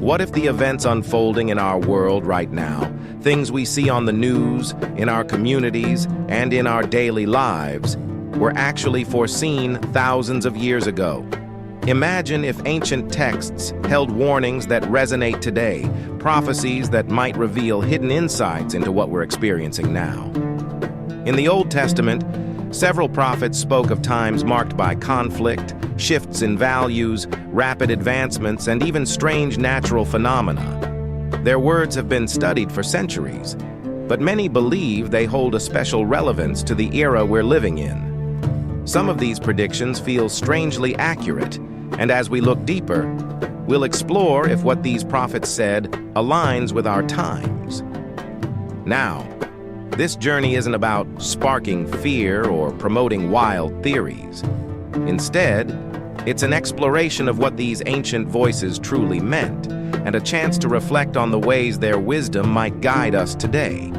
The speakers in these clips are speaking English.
What if the events unfolding in our world right now, things we see on the news, in our communities, and in our daily lives, were actually foreseen thousands of years ago? Imagine if ancient texts held warnings that resonate today, prophecies that might reveal hidden insights into what we're experiencing now. In the Old Testament, several prophets spoke of times marked by conflict, shifts in values, rapid advancements, and even strange natural phenomena. Their words have been studied for centuries, but many believe they hold a special relevance to the era we're living in. Some of these predictions feel strangely accurate, and as we look deeper, we'll explore if what these prophets said aligns with our times. Now, this journey isn't about sparking fear or promoting wild theories. Instead, it's an exploration of what these ancient voices truly meant, and a chance to reflect on the ways their wisdom might guide us today.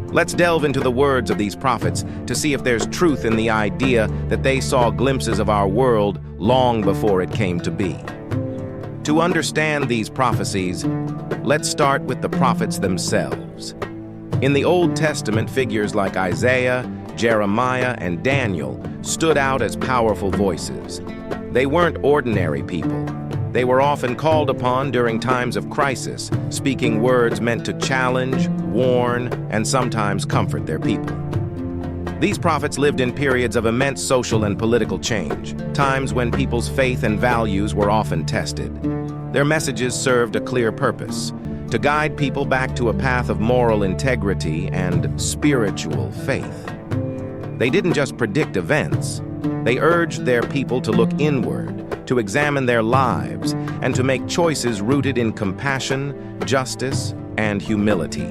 Let's delve into the words of these prophets to see if there's truth in the idea that they saw glimpses of our world long before it came to be. To understand these prophecies, let's start with the prophets themselves. In the Old Testament, figures like Isaiah, Jeremiah, and Daniel stood out as powerful voices. They weren't ordinary people. They were often called upon during times of crisis, speaking words meant to challenge, warn, and sometimes comfort their people. These prophets lived in periods of immense social and political change, times when people's faith and values were often tested. Their messages served a clear purpose: to guide people back to a path of moral integrity and spiritual faith. They didn't just predict events. They urged their people to look inward, to examine their lives, and to make choices rooted in compassion, justice, and humility.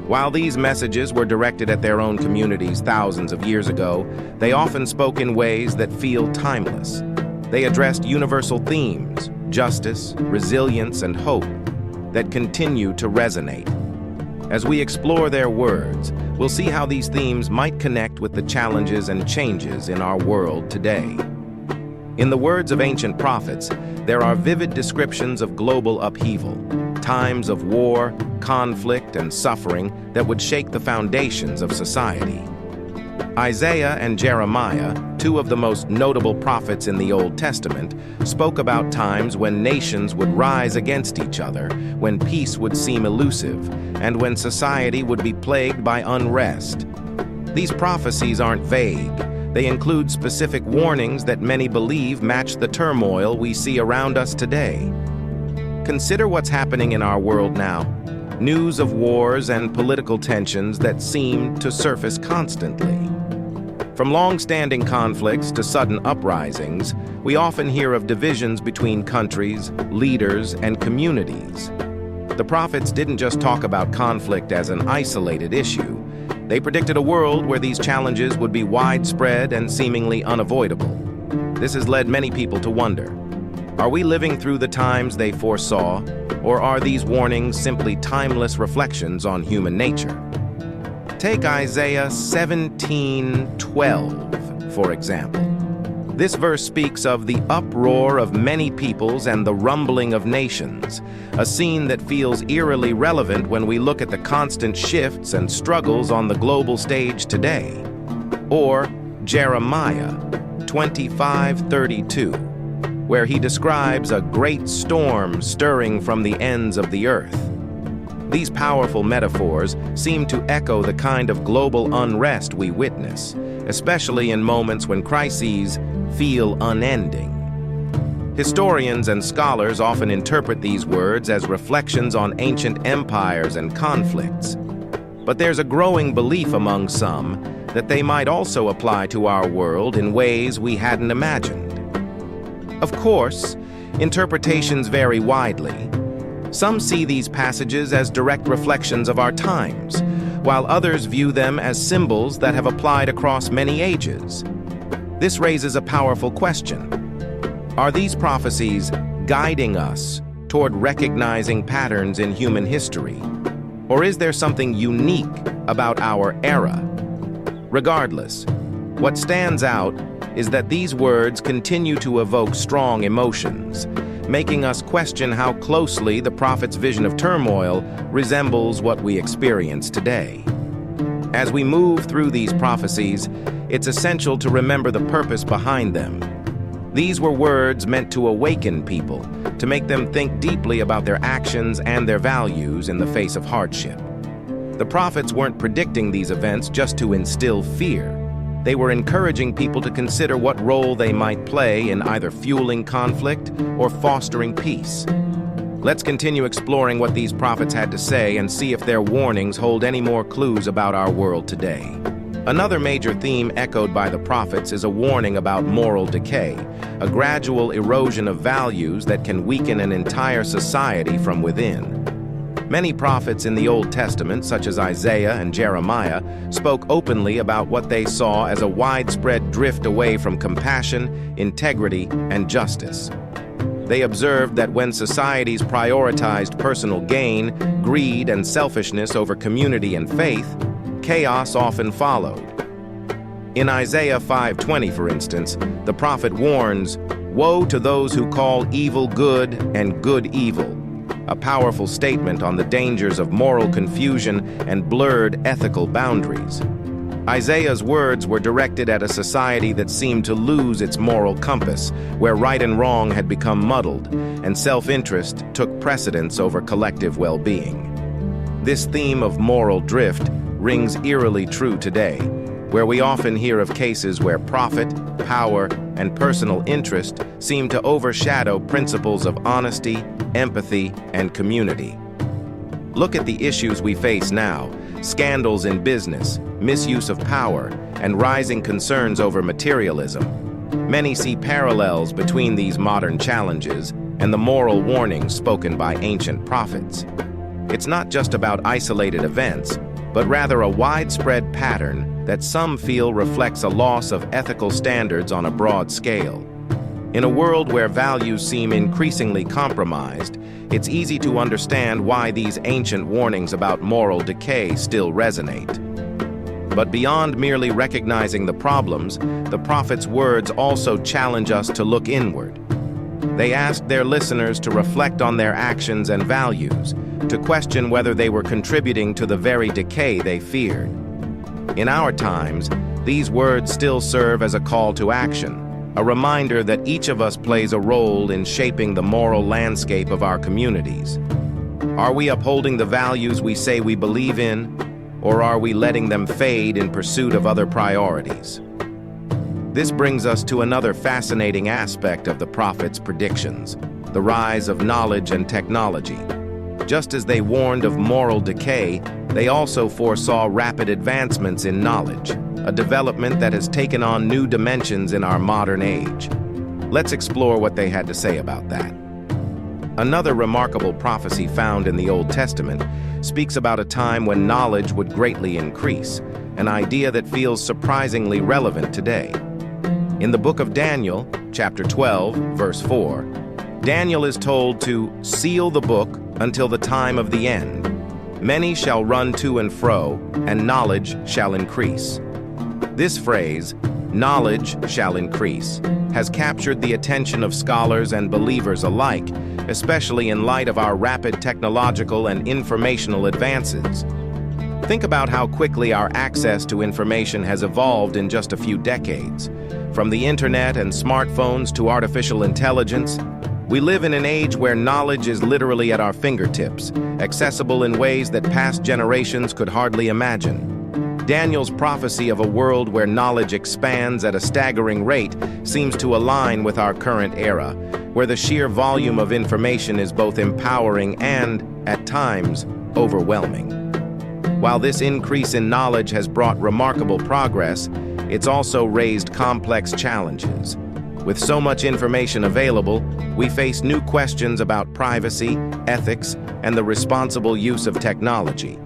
While these messages were directed at their own communities thousands of years ago, they often spoke in ways that feel timeless. They addressed universal themes: justice, resilience, and hope, that continue to resonate. As we explore their words, we'll see how these themes might connect with the challenges and changes in our world today. In the words of ancient prophets, there are vivid descriptions of global upheaval, times of war, conflict, and suffering that would shake the foundations of society. Isaiah and Jeremiah, two of the most notable prophets in the Old Testament, spoke about times when nations would rise against each other, when peace would seem elusive, and when society would be plagued by unrest. These prophecies aren't vague. They include specific warnings that many believe match the turmoil we see around us today. Consider what's happening in our world now. News of wars and political tensions that seem to surface constantly. From long-standing conflicts to sudden uprisings, we often hear of divisions between countries, leaders, and communities. The prophets didn't just talk about conflict as an isolated issue. They predicted a world where these challenges would be widespread and seemingly unavoidable. This has led many people to wonder, are we living through the times they foresaw, or are these warnings simply timeless reflections on human nature? Take Isaiah 17:12, for example. This verse speaks of the uproar of many peoples and the rumbling of nations, a scene that feels eerily relevant when we look at the constant shifts and struggles on the global stage today. Or Jeremiah 25:32, where he describes a great storm stirring from the ends of the earth. These powerful metaphors seem to echo the kind of global unrest we witness, especially in moments when crises feel unending. Historians and scholars often interpret these words as reflections on ancient empires and conflicts. But there's a growing belief among some that they might also apply to our world in ways we hadn't imagined. Of course, interpretations vary widely. Some see these passages as direct reflections of our times, while others view them as symbols that have applied across many ages. This raises a powerful question. Are these prophecies guiding us toward recognizing patterns in human history? Or is there something unique about our era? Regardless, what stands out is that these words continue to evoke strong emotions. making us question how closely the prophet's vision of turmoil resembles what we experience today. As we move through these prophecies, it's essential to remember the purpose behind them. These were words meant to awaken people, to make them think deeply about their actions and their values in the face of hardship. The prophets weren't predicting these events just to instill fear. They were encouraging people to consider what role they might play in either fueling conflict or fostering peace. Let's continue exploring what these prophets had to say and see if their warnings hold any more clues about our world today. Another major theme echoed by the prophets is a warning about moral decay, a gradual erosion of values that can weaken an entire society from within. Many prophets in the Old Testament, such as Isaiah and Jeremiah, spoke openly about what they saw as a widespread drift away from compassion, integrity, and justice. They observed that when societies prioritized personal gain, greed, and selfishness over community and faith, chaos often followed. In Isaiah 5:20, for instance, the prophet warns, "Woe to those who call evil good and good evil," a powerful statement on the dangers of moral confusion and blurred ethical boundaries. Isaiah's words were directed at a society that seemed to lose its moral compass, where right and wrong had become muddled, and self-interest took precedence over collective well-being. This theme of moral drift rings eerily true today, where we often hear of cases where profit, power, and personal interest seem to overshadow principles of honesty, empathy, and community. Look at the issues we face now: scandals in business, misuse of power, and rising concerns over materialism. Many see parallels between these modern challenges and the moral warnings spoken by ancient prophets. It's not just about isolated events, but rather a widespread pattern that some feel reflects a loss of ethical standards on a broad scale. In a world where values seem increasingly compromised, it's easy to understand why these ancient warnings about moral decay still resonate. But beyond merely recognizing the problems, the prophets' words also challenge us to look inward. They asked their listeners to reflect on their actions and values, to question whether they were contributing to the very decay they feared. In our times, these words still serve as a call to action, a reminder that each of us plays a role in shaping the moral landscape of our communities. Are we upholding the values we say we believe in, or are we letting them fade in pursuit of other priorities? This brings us to another fascinating aspect of the prophets' predictions: the rise of knowledge and technology. Just as they warned of moral decay, they also foresaw rapid advancements in knowledge, a development that has taken on new dimensions in our modern age. Let's explore what they had to say about that. Another remarkable prophecy found in the Old Testament speaks about a time when knowledge would greatly increase, an idea that feels surprisingly relevant today. In the book of Daniel, chapter 12, verse 4, Daniel is told to seal the book until the time of the end. Many shall run to and fro, and knowledge shall increase. This phrase, knowledge shall increase, has captured the attention of scholars and believers alike, especially in light of our rapid technological and informational advances. Think about how quickly our access to information has evolved in just a few decades. From the internet and smartphones to artificial intelligence, we live in an age where knowledge is literally at our fingertips, accessible in ways that past generations could hardly imagine. Daniel's prophecy of a world where knowledge expands at a staggering rate seems to align with our current era, where the sheer volume of information is both empowering and, at times, overwhelming. While this increase in knowledge has brought remarkable progress, it's also raised complex challenges. With so much information available, we face new questions about privacy, ethics, and the responsible use of technology.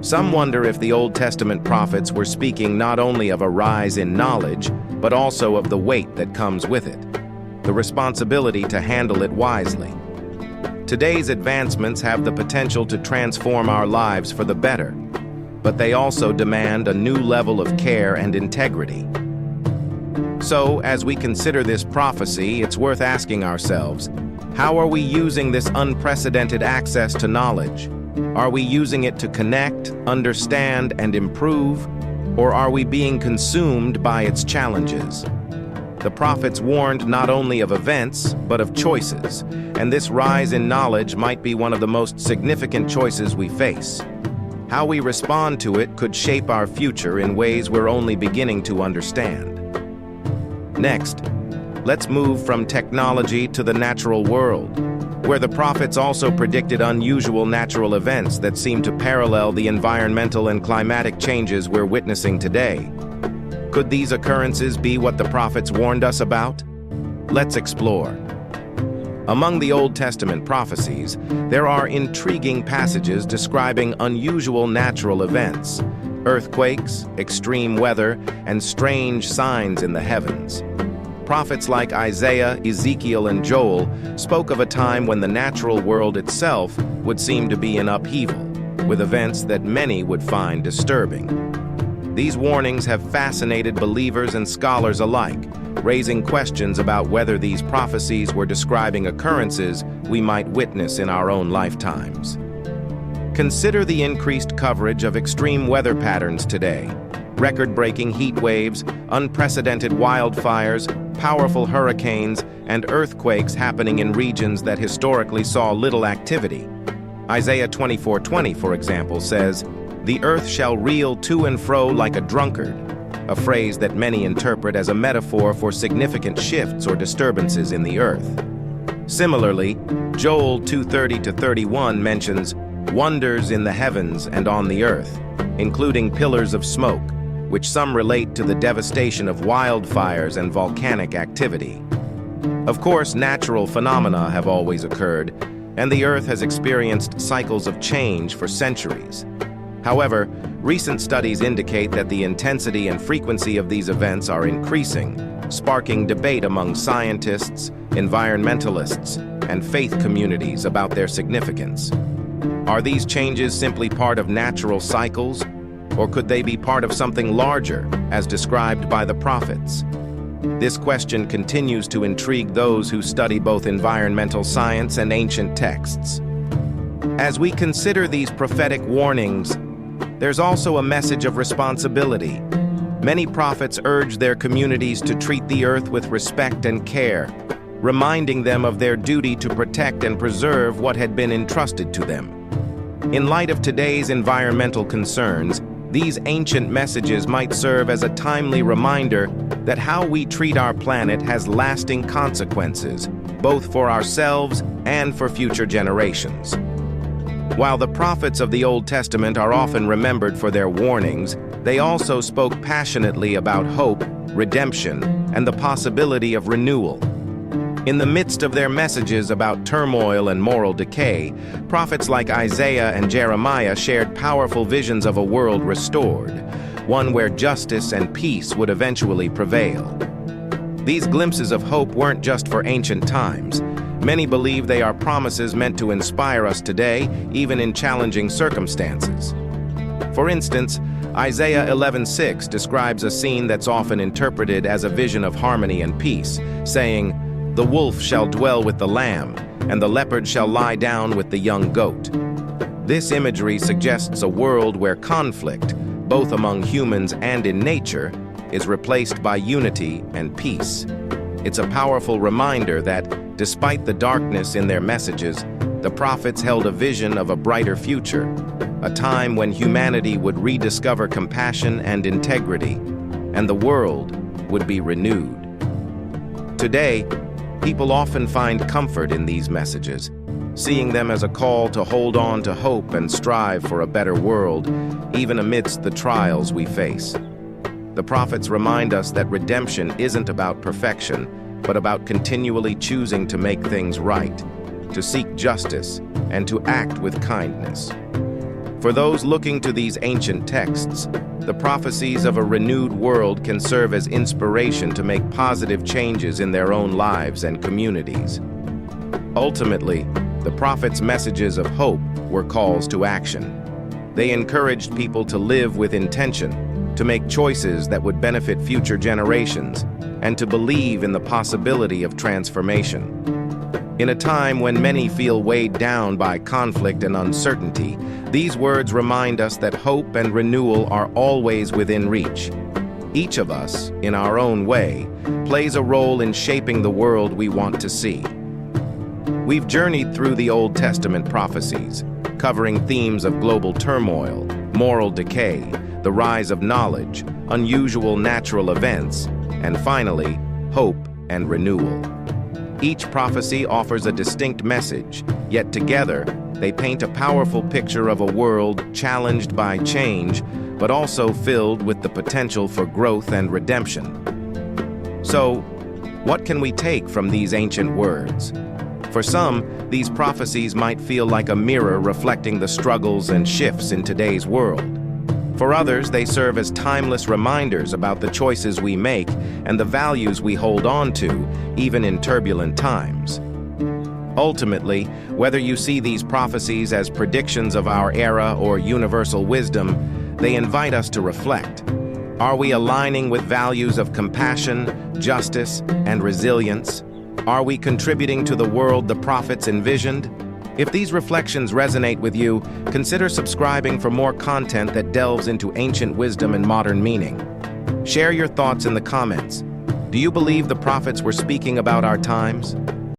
Some wonder if the Old Testament prophets were speaking not only of a rise in knowledge, but also of the weight that comes with it, the responsibility to handle it wisely. Today's advancements have the potential to transform our lives for the better, but they also demand a new level of care and integrity. So, as we consider this prophecy, it's worth asking ourselves, How are we using this unprecedented access to knowledge? Are we using it to connect, understand, and improve? Or are we being consumed by its challenges? The prophets warned not only of events, but of choices, and this rise in knowledge might be one of the most significant choices we face. How we respond to it could shape our future in ways we're only beginning to understand. Next, let's move from technology to the natural world, where the prophets also predicted unusual natural events that seem to parallel the environmental and climatic changes we're witnessing today. Could these occurrences be what the prophets warned us about? Let's explore. Among the Old Testament prophecies, there are intriguing passages describing unusual natural events, earthquakes, extreme weather, and strange signs in the heavens. Prophets like Isaiah, Ezekiel, and Joel spoke of a time when the natural world itself would seem to be in upheaval, with events that many would find disturbing. These warnings have fascinated believers and scholars alike, raising questions about whether these prophecies were describing occurrences we might witness in our own lifetimes. Consider the increased coverage of extreme weather patterns today. Record-breaking heat waves, unprecedented wildfires, powerful hurricanes, and earthquakes happening in regions that historically saw little activity. Isaiah 24:20, for example, says, "The earth shall reel to and fro like a drunkard," a phrase that many interpret as a metaphor for significant shifts or disturbances in the earth. Similarly, Joel 2:30-31 mentions wonders in the heavens and on the earth, including pillars of smoke, which some relate to the devastation of wildfires and volcanic activity. Of course, natural phenomena have always occurred, and the earth has experienced cycles of change for centuries. However, recent studies indicate that the intensity and frequency of these events are increasing, sparking debate among scientists, environmentalists, and faith communities about their significance. Are these changes simply part of natural cycles, or could they be part of something larger, as described by the prophets? This question continues to intrigue those who study both environmental science and ancient texts. As we consider these prophetic warnings, there's also a message of responsibility. Many prophets urge their communities to treat the earth with respect and care, reminding them of their duty to protect and preserve what had been entrusted to them. In light of today's environmental concerns, these ancient messages might serve as a timely reminder that how we treat our planet has lasting consequences, both for ourselves and for future generations. While the prophets of the Old Testament are often remembered for their warnings, they also spoke passionately about hope, redemption, and the possibility of renewal. In the midst of their messages about turmoil and moral decay, prophets like Isaiah and Jeremiah shared powerful visions of a world restored, one where justice and peace would eventually prevail. These glimpses of hope weren't just for ancient times. Many believe they are promises meant to inspire us today, even in challenging circumstances. For instance, Isaiah 11:6 describes a scene that's often interpreted as a vision of harmony and peace, saying, "The wolf shall dwell with the lamb, and the leopard shall lie down with the young goat." This imagery suggests a world where conflict, both among humans and in nature, is replaced by unity and peace. It's a powerful reminder that, despite the darkness in their messages, the prophets held a vision of a brighter future, a time when humanity would rediscover compassion and integrity, and the world would be renewed. Today, people often find comfort in these messages, seeing them as a call to hold on to hope and strive for a better world, even amidst the trials we face. The prophets remind us that redemption isn't about perfection, but about continually choosing to make things right, to seek justice, and to act with kindness. For those looking to these ancient texts, the prophecies of a renewed world can serve as inspiration to make positive changes in their own lives and communities. Ultimately, the prophets' messages of hope were calls to action. They encouraged people to live with intention, to make choices that would benefit future generations, and to believe in the possibility of transformation. In a time when many feel weighed down by conflict and uncertainty, these words remind us that hope and renewal are always within reach. Each of us, in our own way, plays a role in shaping the world we want to see. We've journeyed through the Old Testament prophecies, covering themes of global turmoil, moral decay, the rise of knowledge, unusual natural events, and finally, hope and renewal. Each prophecy offers a distinct message, yet together, they paint a powerful picture of a world challenged by change, but also filled with the potential for growth and redemption. So, what can we take from these ancient words? For some, these prophecies might feel like a mirror reflecting the struggles and shifts in today's world. For others, they serve as timeless reminders about the choices we make and the values we hold on to, even in turbulent times. Ultimately, whether you see these prophecies as predictions of our era or universal wisdom, they invite us to reflect. Are we aligning with values of compassion, justice, and resilience? Are we contributing to the world the prophets envisioned? If these reflections resonate with you, consider subscribing for more content that delves into ancient wisdom and modern meaning. Share your thoughts in the comments. Do you believe the prophets were speaking about our times?